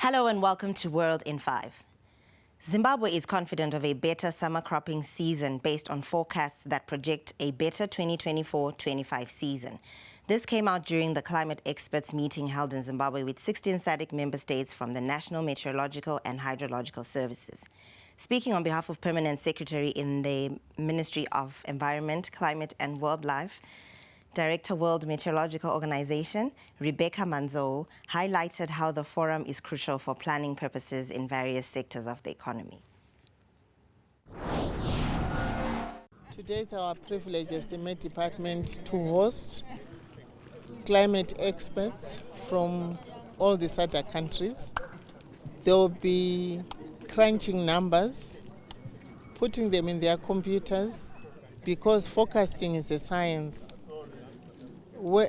Hello and welcome to World in 5. Zimbabwe is confident of a better summer cropping season based on forecasts that project a better 2024-25 season. This came out during the climate experts meeting held in Zimbabwe with 16 SADC member states from the National Meteorological and Hydrological Services. Speaking on behalf of Permanent Secretary in the Ministry of Environment, Climate and Wildlife, Director World Meteorological Organization, Rebecca Manzo, highlighted how the forum is crucial for planning purposes in various sectors of the economy. Today is our privilege as the Met Department to host climate experts from all the SADC countries. They will be crunching numbers, putting them in their computers, because forecasting is a science.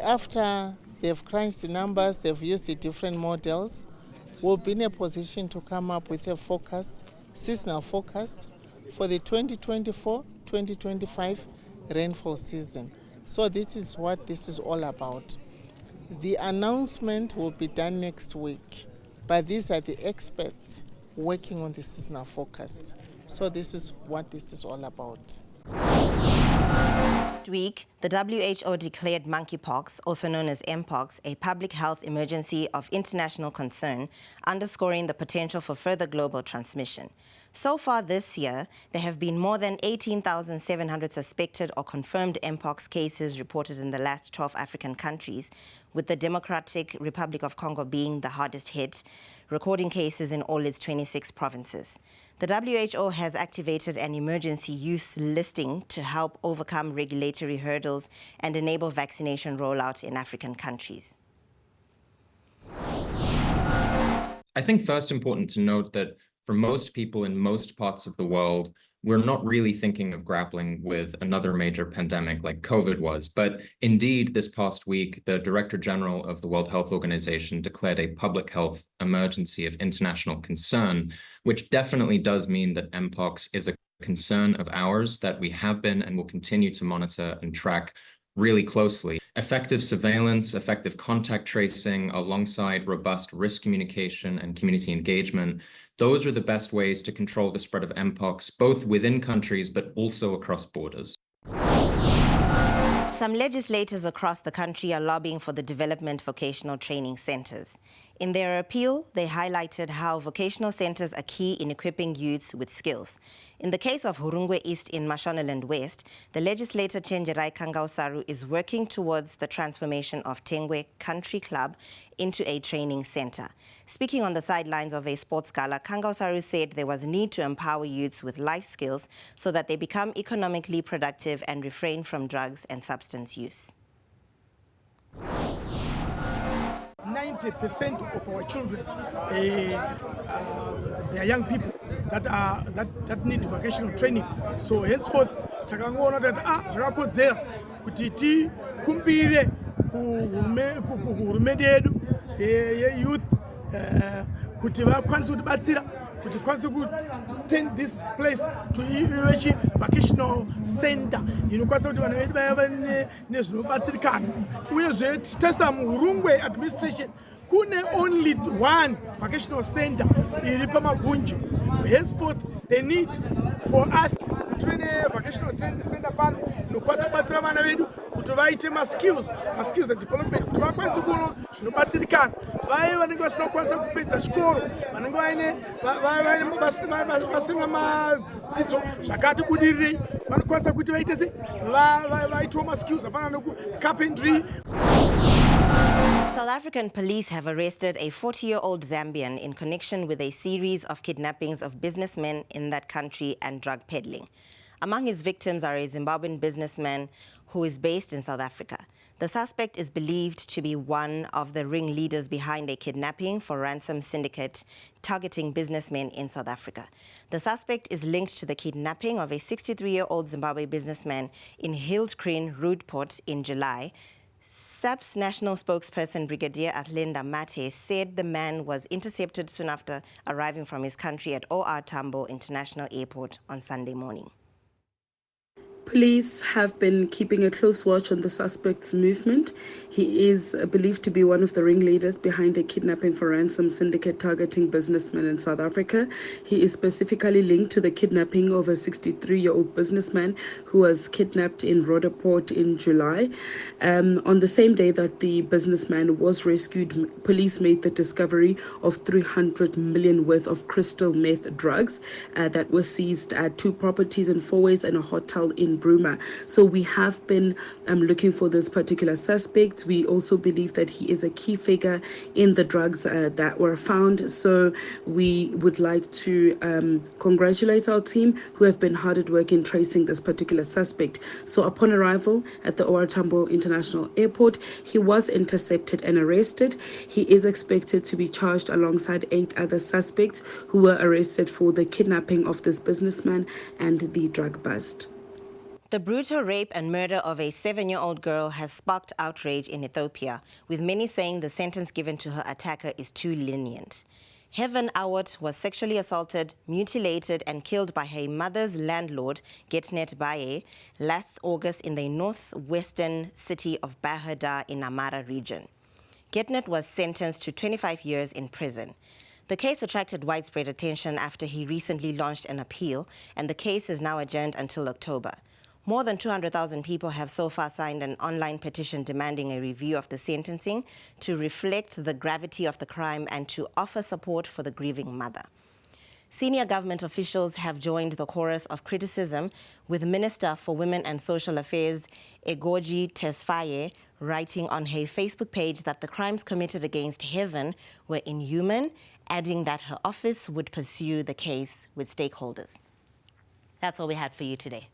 After they've crunched the numbers, they've used the different models, we'll be in a position to come up with a forecast, seasonal forecast, for the 2024-2025 rainfall season. So this is what this is all about. The announcement will be done next week, but these are the experts working on the seasonal forecast. So this is what this is all about. Last week, the WHO declared monkeypox, also known as Mpox, a public health emergency of international concern, underscoring the potential for further global transmission. So far this year, there have been more than 18,700 suspected or confirmed Mpox cases reported in the last 12 African countries, with the Democratic Republic of Congo being the hardest hit, recording cases in all its 26 provinces. The WHO has activated an emergency use listing to help overcome regulatory hurdles and enable vaccination rollout in African countries. I think first important to note that for most people in most parts of the world, we're not really thinking of grappling with another major pandemic like COVID was. But indeed, this past week, the Director General of the World Health Organization declared a public health emergency of international concern, which definitely does mean that Mpox is a concern of ours that we have been and will continue to monitor and track really closely. Effective surveillance, effective contact tracing, alongside robust risk communication and community engagement, those are the best ways to control the spread of Mpox, both within countries but also across borders. Some legislators across the country are lobbying for the development vocational training centers. In their appeal, they highlighted how vocational centers are key in equipping youths with skills. In the case of Hurungwe East in Mashonaland West, the legislator Chenjerai Kangausaru is working towards the transformation of Tengwe Country Club into a training center. Speaking on the sidelines of a sports gala, Kangausaru said there was a need to empower youths with life skills so that they become economically productive and refrain from drugs and substance use. 90% of our children, they are young people that need vocational training. So henceforth, takangoona that zvakakodzera kuti tikumbire kuhurumende yedu youth kuti vakwanise kutibatsira kuti kwanise ku turn this place to a vocational center inokwanisa kuti vanhu vedu vaya nezvinobatsirikana uyezve titasa muHurungwe administration kune only one vocational center iri pamagunje. Henceforth the need for us to ne vocational training center pano inokwanisa kubatsira vana vedu kuti vaite skills and development kuti vakwanise kuona zvinobatsirikana vaye vanenge vasina kukwanisa kupedza chikoro vanenge vasina madzidzo zvakati budirirei vanokwanisa kuti vaite se vaitewo skills apana necarpentry. South African police have arrested a 40-year-old Zambian in connection with a series of kidnappings of businessmen in that country and drug peddling. Among his victims are a Zimbabwean businessman who is based in South Africa. The suspect is believed to be one of the ringleaders behind a kidnapping for ransom syndicate targeting businessmen in South Africa. The suspect is linked to the kidnapping of a 63-year-old Zimbabwe businessman in Hildkreen, Roodeport in July. SAP's national spokesperson, Brigadier Atlenda Mate, said the man was intercepted soon after arriving from his country at OR Tambo International Airport on Sunday morning. Police have been keeping a close watch on the suspect's movement. He is believed to be one of the ringleaders behind a kidnapping for ransom syndicate targeting businessmen in South Africa. He is specifically linked to the kidnapping of a 63-year-old businessman who was kidnapped in Roodepoort in July. On the same day that the businessman was rescued, police made the discovery of 300 million worth of crystal meth drugs that were seized at 2 properties in Fourways and a hotel in Bruma. So we have been looking for this particular suspect. We also believe that he is a key figure in the drugs that were found. So we would like to congratulate our team who have been hard at work in tracing this particular suspect. So upon arrival at the OR Tambo International Airport, he was intercepted and arrested. He is expected to be charged alongside 8 other suspects who were arrested for the kidnapping of this businessman and the drug bust. The brutal rape and murder of a 7-year-old girl has sparked outrage in Ethiopia, with many saying the sentence given to her attacker is too lenient. Heaven Awot was sexually assaulted, mutilated and killed by her mother's landlord, Getnet Baye, last August in the northwestern city of Bahir Dar in Amara region. Getnet was sentenced to 25 years in prison. The case attracted widespread attention after he recently launched an appeal, and the case is now adjourned until October. More than 200,000 people have so far signed an online petition demanding a review of the sentencing to reflect the gravity of the crime and to offer support for the grieving mother. Senior government officials have joined the chorus of criticism, with Minister for Women and Social Affairs Egoji Tesfaye writing on her Facebook page that the crimes committed against Heaven were inhuman, adding that her office would pursue the case with stakeholders. That's all we had for you today.